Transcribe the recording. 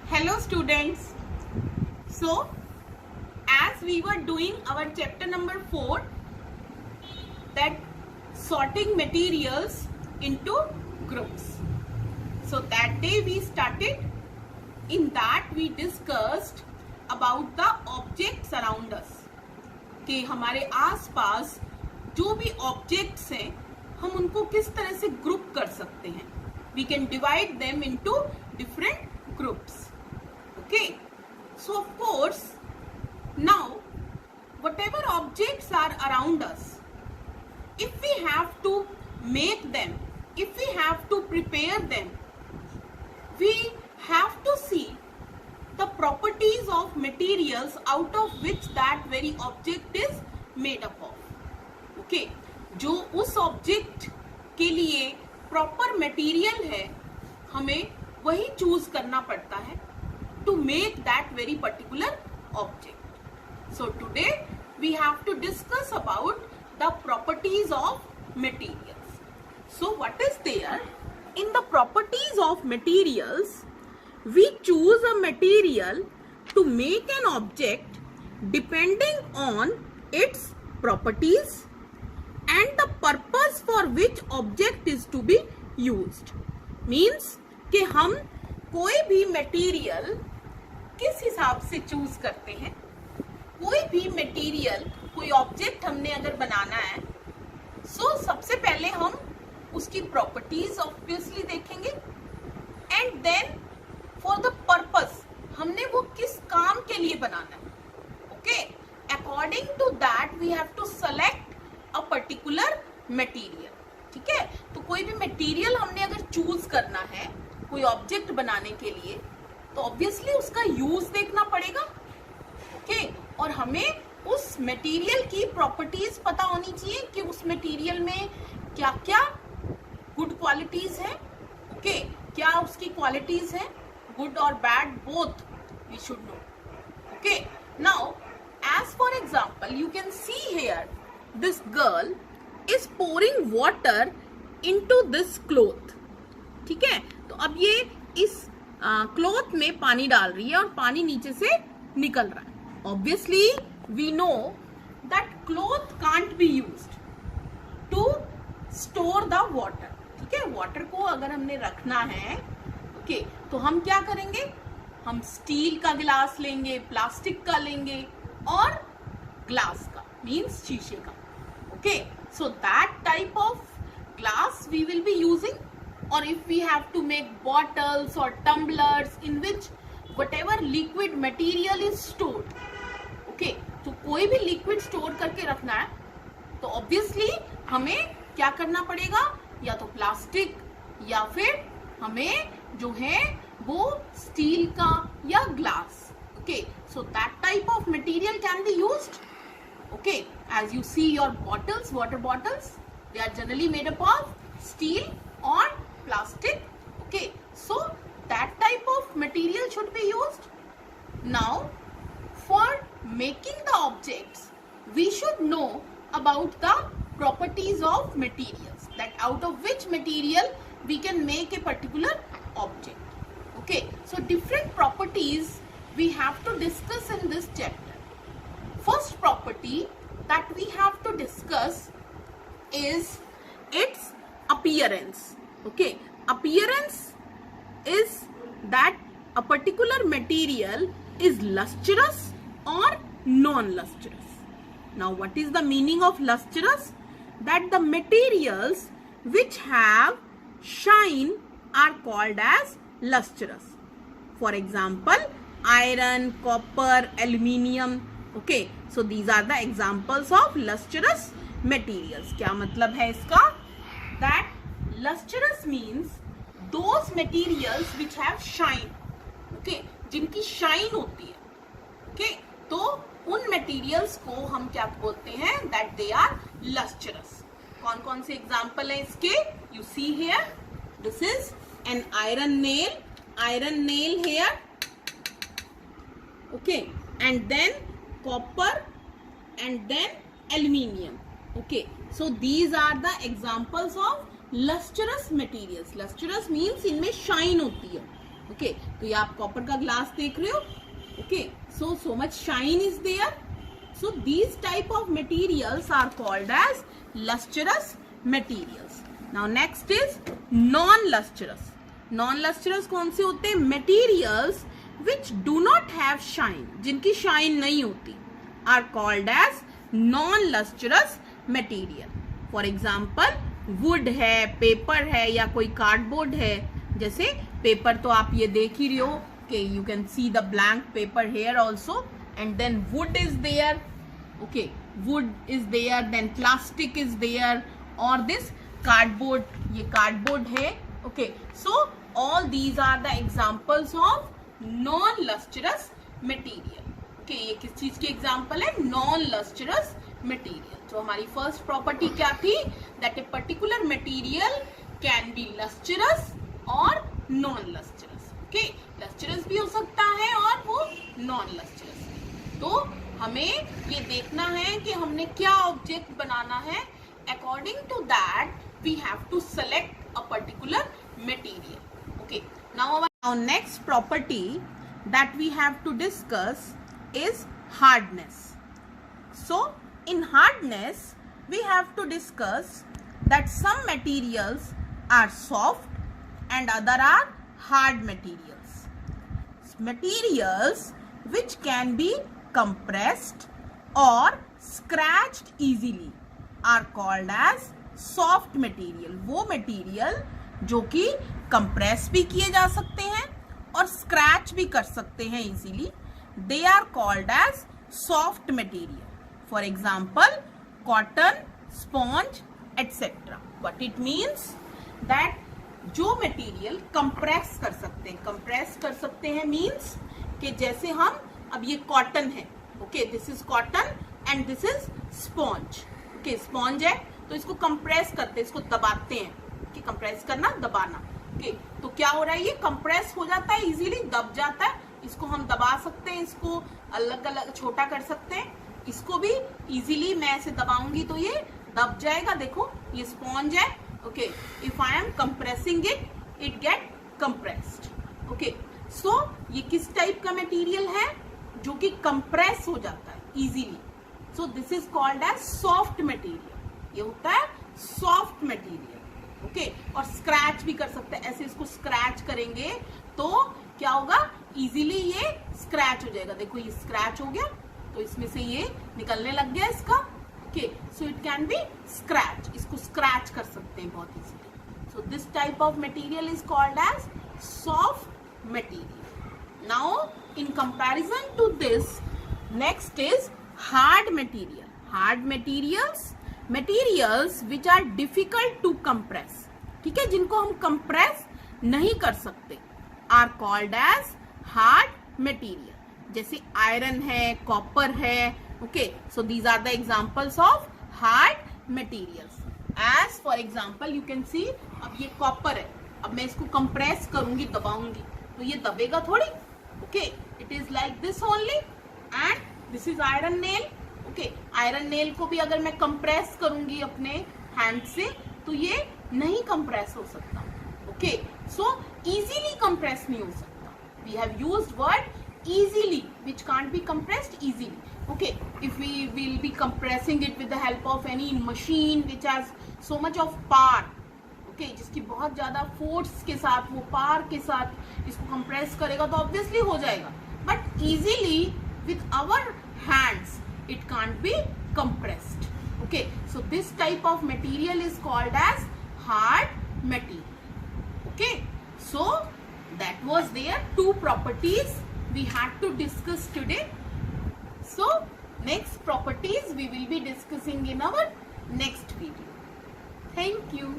Hello students. So as we were doing our chapter number 4, that sorting materials into groups. So that day we started, in that we discussed about the objects around us, कि हमारे आसपास जो भी objects हैं हम उनको किस तरह से ग्रुप कर सकते हैं. We can divide them into different groups. Okay, so of course now whatever objects are around us, if we have to make them, if we have to prepare them, we have to see the properties of materials out of which that very object is made up of. Okay, जो उस object के लिए proper material है हमें वही choose करना पड़ता है to make that very particular object. So today we have to discuss about the properties of materials. So what is there? In the properties of materials, we choose a material to make an object depending on its properties and the purpose for which object is to be used. Means कि हम कोई भी material किस हिसाब से choose करते हैं. कोई भी मटेरियल, कोई ऑब्जेक्ट हमने अगर बनाना है, सो सबसे पहले हम उसकी प्रॉपर्टीज ऑब्वियसली देखेंगे and then for the purpose हमने वो किस काम के लिए बनाना है. Okay, according to that we have to select a particular material. ठीक है, तो कोई भी मटेरियल हमने अगर चूज करना है कोई ऑब्जेक्ट बनाने के लिए तो ऑब्वियसली उसका यूज देखना पड़ेगा. ओके, और हमें उस मटेरियल की प्रॉपर्टीज पता होनी चाहिए कि उस मटेरियल में क्या क्या गुड क्वालिटीज है. ओके, क्या उसकी क्वालिटीज है, गुड और bad both we should know. Okay, now as for example you can see here this girl is pouring water into this cloth. ठीक है, तो अब ये इस क्लॉथ में पानी डाल रही है और पानी नीचे से निकल रहा है. Obviously we know that cloth can't be used to store the water. ठीक है, वाटर को अगर हमने रखना है ओके तो हम क्या करेंगे, हम स्टील का गिलास लेंगे, प्लास्टिक का लेंगे और ग्लास का मीन्स शीशे का. Okay, so that type of glass we will be using, or if we have to make bottles or tumblers in which whatever liquid material is stored. okay, तो कोई भी liquid store करके रखना है तो obviously हमें क्या करना पड़ेगा, या तो प्लास्टिक या फिर हमें जो है वो स्टील का या glass. okay, so that type of material can be used. okay, as you see your bottles, water bottles, they are generally made up of steel or plastic. okay, so that type of material should be used. Now for making the objects we should know about the properties of materials, that out of which material we can make a particular object. okay, so different properties we have to discuss in this chapter. First property that we have to discuss is its appearance. okay, appearance is that a particular material is lustrous or non-lustrous. Now what is the meaning of lustrous? That the materials which have shine are called as lustrous. For example, iron, copper, aluminium. okay, so these are the examples of lustrous materials. क्या मतलब है इसका? That lustrous means those materials which have shine. okay, जिनकी shine होती है. okay, तो उन materials को हम क्या बोलते हैं? That they are lustrous. कौन कौन से example है इसके? You see here, this is an iron nail. Iron nail here. okay, and then copper and then aluminium. okay, so these are the examples of lustrous materials. lustrous means इनमें shine होती है. Okay तो ये आप copper का glass देख रहे हो. Okay so much shine is there. So these type of materials are called as lustrous materials. Now next is non-lustrous. Non-lustrous कौन से होते हैं? Materials which do not have shine, जिनकी shine नहीं होती, are called as non-lustrous material. For example, wood है, paper है, या कोई cardboard है. जैसे paper तो आप ये देख ही रहे हो कि you can see the blank paper here also, and then wood is there. Okay, wood is there, then plastic is there, or this cardboard, ये cardboard है. Okay, so all these are the examples of non-lustrous material. Okay, ये किस चीज की example है? Non-lustrous material. तो हमारी first property क्या थी? That a particular material can be lustrous or non-lustrous. Okay, lustrous भी हो सकता है और वो non-lustrous. तो हमें ये देखना है कि हमने क्या ऑब्जेक्ट बनाना है. According to that, we have to select a particular material. Okay, now our next property that we have to discuss is hardness. So in hardness, we have to discuss that some materials are soft and other are hard materials. Materials which can be compressed or scratched easily are called as soft material. वो material जो कि compress भी किए जा सकते हैं और scratch भी कर सकते हैं easily, they are called as soft material. For example, cotton, sponge, etc. What it means? That जो मटेरियल कंप्रेस कर सकते हैं, कंप्रेस कर सकते हैं मीन्स कि जैसे हम अब ये कॉटन है. Okay, this is cotton and this is sponge. Okay, sponge है तो इसको कंप्रेस करते हैं, इसको दबाते हैं. कि कंप्रेस करना, दबाना. ओके, तो क्या हो रहा है? ये कंप्रेस हो जाता है, इजीली दब जाता है. इसको हम दबा सकते हैं, इसको अलग अलग छोटा कर सकते हैं. इसको भी इजीली मैं ऐसे दबाऊंगी तो ये दब जाएगा. देखो ये स्पॉन्ज है. Okay, if I am compressing it, it get compressed. Okay, so ये किस टाइप का मटेरियल है? जो कि कंप्रेस हो जाता है easily. So this is called as soft material. ये होता है सॉफ्ट मटेरियल. ओके, और स्क्रैच भी कर सकते हैं. ऐसे इसको स्क्रैच करेंगे तो क्या होगा? इजीली ये स्क्रैच हो जाएगा. देखो ये स्क्रैच हो गया तो इसमें से ये निकलने लग गया इसका. Okay, so it can be scratch. इसको scratch कर सकते हैं बहुत easily. So this type of material is called as soft material. Now, in comparison to this, next is hard material. Hard materials, materials which are difficult to compress. ठीक है, जिनको हम compress नहीं कर सकते, are called as hard material. जैसे iron है, copper है. Okay, so these are the examples of hard materials. As for example, you can see अब ये कॉपर है. अब मैं इसको कंप्रेस करूंगी, दबाऊंगी तो ये दबेगा थोड़ी. Okay, it is like this only. And this is iron nail. Okay, iron nail को भी अगर मैं कंप्रेस करूंगी अपने हैंड से तो ये नहीं कंप्रेस हो सकता. Okay, so easily कंप्रेस नहीं हो सकता. We have used word easily, which can't be compressed easily. Okay, if we will be compressing it with the help of any machine which has so much of power, okay, जिसकी बहुत ज्यादा force के साथ, वो power के साथ इसको compress करेगा तो ऑब्वियसली हो जाएगा. But easily with our hands it can't be compressed. Okay, so this type of material is called as hard material. Okay, so that was there two properties we had to discuss today. So next properties we will be discussing in our next video. Thank you.